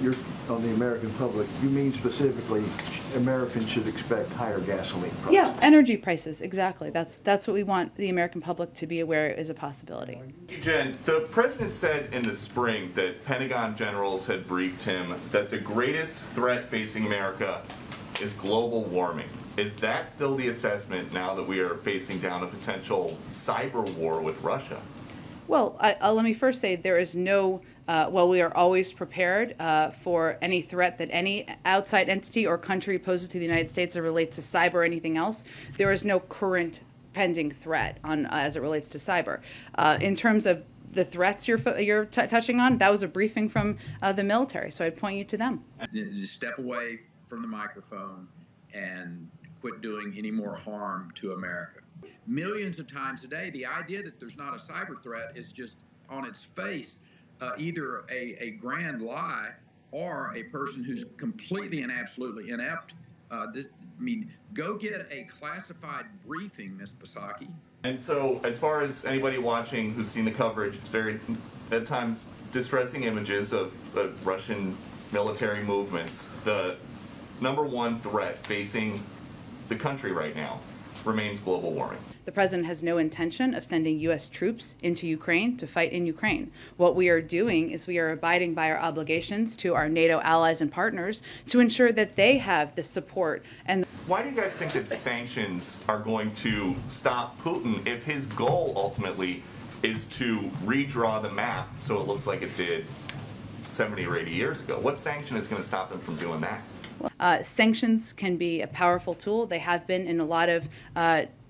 you're on the American public, you mean specifically Americans should expect higher gasoline prices? Yeah, energy prices, exactly. That's what we want the American public to be aware is a possibility. Jen, the president said in the spring that Pentagon generals had briefed him that the greatest threat facing America is global warming. Is that still the assessment now that we are facing down a potential cyber war with Russia? Well, let me first say there is no, we are always prepared for any threat that any outside entity or country poses to the United States as it relates to cyber or anything else. There is no current pending threat on as it relates to cyber. In terms of the threats you're touching on, that was a briefing from the military, so I'd point you to them. Just step away from the microphone and quit doing any more harm to America. Millions of times a day, the idea that there's not a cyber threat is just on its face either a grand lie or a person who's completely and absolutely inept. Go get a classified briefing, Ms. Psaki. And so, as far as anybody watching who's seen the coverage, it's very, at times, distressing images of Russian military movements. The number one threat facing the country right now remains global warming. The president has no intention of sending U.S. troops into Ukraine to fight in Ukraine. What we are doing is we are abiding by our obligations to our NATO allies and partners to ensure that they have the support. And why do you guys think that sanctions are going to stop Putin if his goal ultimately is to redraw the map so it looks like it did 70 or 80 years ago? What sanction is going to stop him from doing that? Sanctions can be a powerful tool. They have been in a lot of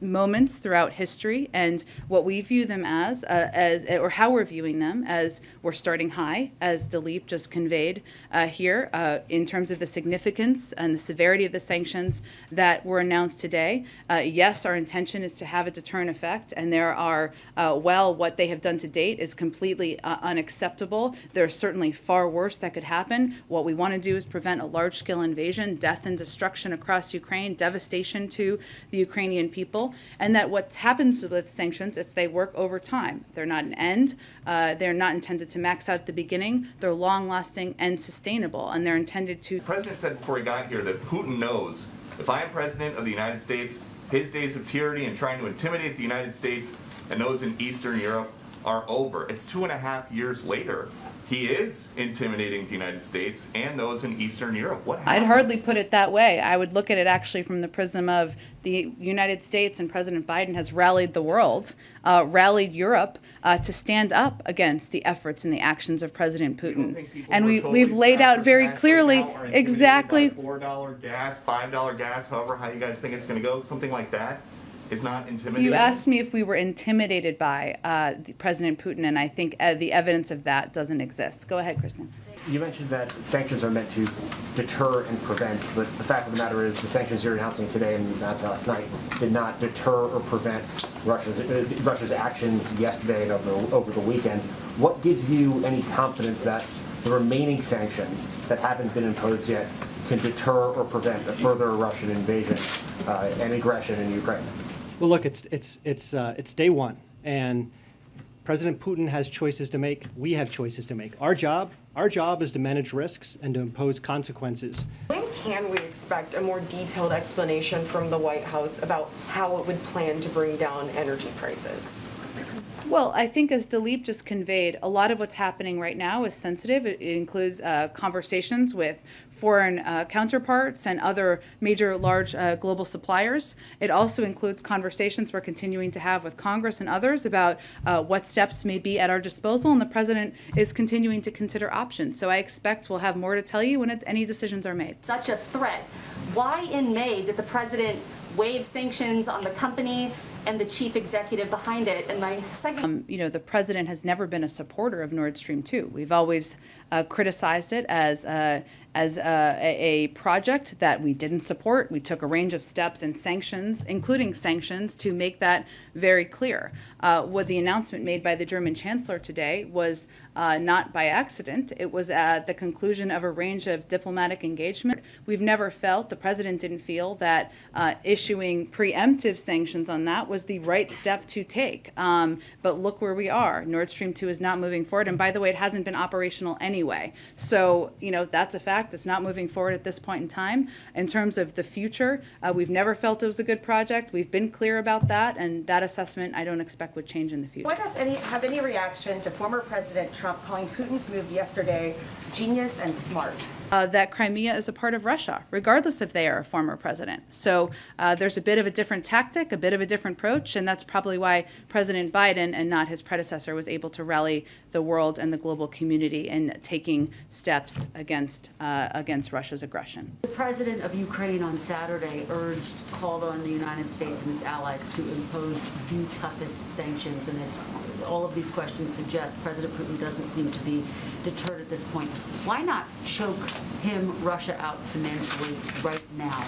moments throughout history, and what we view them as or how we're viewing them as, we're starting high, as Daleep just conveyed here, in terms of the significance and the severity of the sanctions that were announced today. Yes, our intention is to have a deterrent effect, and there are, what they have done to date is completely unacceptable. There's certainly far worse that could happen. What we want to do is prevent a large-scale invasion, death and destruction across Ukraine, devastation to the Ukrainian people. And that what happens with sanctions is they work over time. They're not an end. They're not intended to max out at the beginning. They're long-lasting and sustainable, and they're intended to... The president said before he got here that Putin knows if I am president of the United States, his days of tyranny and trying to intimidate the United States and those in Eastern Europe are over. It's 2.5 years later. He is intimidating the United States and those in Eastern Europe. What happened? I'd hardly put it that way. I would look at it actually from the prism of the United States, and President Biden has rallied the world, rallied Europe to stand up against the efforts and the actions of President Putin. And we've laid out very clearly exactly... $4 gas, $5 gas, however, how you guys think it's going to go, something like that. Is not intimidating. You asked me if we were intimidated by President Putin, and I think the evidence of that doesn't exist. Go ahead, Kristen. You mentioned that sanctions are meant to deter and prevent, but the fact of the matter is the sanctions you're announcing today and announced last night did not deter or prevent Russia's actions yesterday and over the weekend. What gives you any confidence that the remaining sanctions that haven't been imposed yet can deter or prevent a further Russian invasion and aggression in Ukraine? Well, look, it's day one, and President Putin has choices to make. We have choices to make. Our job is to manage risks and to impose consequences. When can we expect a more detailed explanation from the White House about how it would plan to bring down energy prices? Well, I think as Daleep just conveyed, a lot of what's happening right now is sensitive. It includes conversations with foreign counterparts and other major large global suppliers. It also includes conversations we're continuing to have with Congress and others about what steps may be at our disposal, and the president is continuing to consider options. So I expect we'll have more to tell you when any decisions are made. Such a threat. Why in May did the president waive sanctions on the company and the chief executive behind it? And my second... the president has never been a supporter of Nord Stream 2. We've always criticized it as as a project that we didn't support. We took a range of steps and sanctions, including sanctions, to make that very clear. What the announcement made by the German Chancellor today was not by accident. It was at the conclusion of a range of diplomatic engagement. We've never felt, the president didn't feel, that issuing preemptive sanctions on that was the right step to take. But look where we are. Nord Stream 2 is not moving forward. And by the way, it hasn't been operational anyway. So, that's a fact. It's not moving forward at this point in time. In terms of the future, we've never felt it was a good project. We've been clear about that. And that assessment, I don't expect would change in the future. What does have any reaction to former President Trump calling Putin's move yesterday genius and smart? That Crimea is a part of Russia, regardless if they are a former president. So there's a bit of a different tactic, a bit of a different approach, and that's probably why President Biden and not his predecessor was able to rally the world and the global community in taking steps against Russia's aggression. The president of Ukraine on Saturday called on the United States and its allies to impose the toughest sanctions, and as all of these questions suggest, President Putin doesn't seem to be deterred at this point. Why not choke Russia out financially right now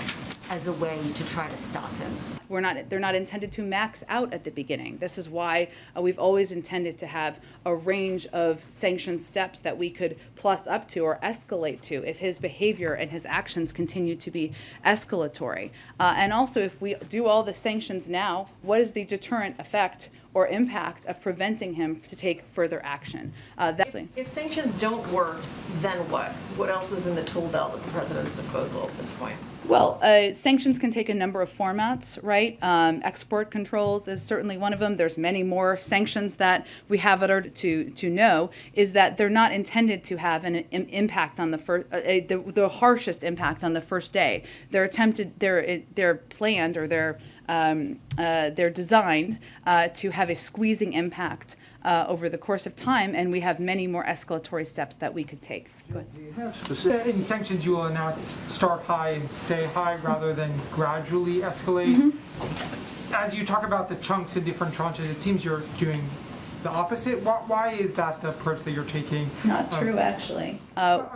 as a way to try to stop him? They're not intended to max out at the beginning. This is why we've always intended to have a range of sanction steps that we could plus up to or escalate to if his behavior and his actions continue to be escalatory. And also, if we do all the sanctions now, what is the deterrent effect or impact of preventing him to take further action? If sanctions don't work, then what? What else is in the tool belt at the president's disposal at this point? Well, sanctions can take a number of formats, right? Export controls is certainly one of them. There's many more sanctions that we have at our to know is that they're not intended to have an impact on the harshest impact on the first day. They're planned or they're designed to have a squeezing impact over the course of time, and we have many more escalatory steps that we could take. Go ahead. Do you have specific? In sanctions, you will now start high and stay high rather than gradually escalate. As you talk about the chunks in different tranches, it seems you're doing the opposite. Why is that the approach that you're taking? Not true, actually.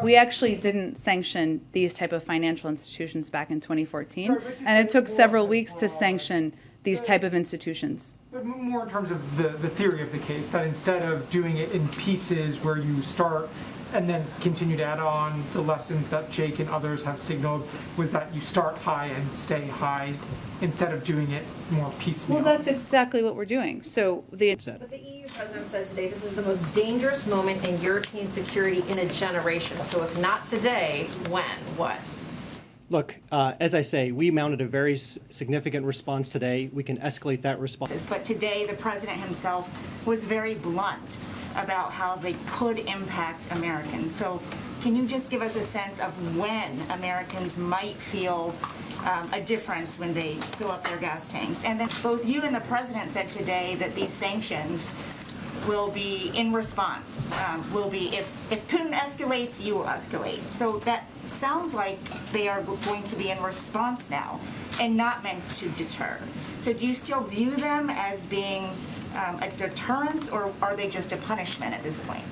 We actually didn't sanction these type of financial institutions back in 2014, and it took several weeks to sanction these type of institutions. But more in terms of the theory of the case, that instead of doing it in pieces where you start and then continue to add on the lessons that Jake and others have signaled, was that you start high and stay high instead of doing it more piecemeal. Well, that's exactly what we're doing. So But the EU president said today this is the most dangerous moment in European security in a generation. So if not today, when? What? Look, as I say, we mounted a very significant response today. We can escalate that response. But today, the president himself was very blunt about how they could impact Americans. So can you just give us a sense of when Americans might feel a difference when they fill up their gas tanks? And then both you and the president said today that these sanctions will be in response, will be if Putin escalates, you will escalate. So that sounds like they are going to be in response now and not meant to deter. So do you still view them as being a deterrence, or are they just a punishment at this point?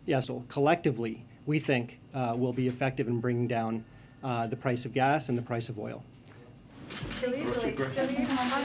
Yes, well, collectively, we think will be effective in bringing down the price of gas and the price of oil.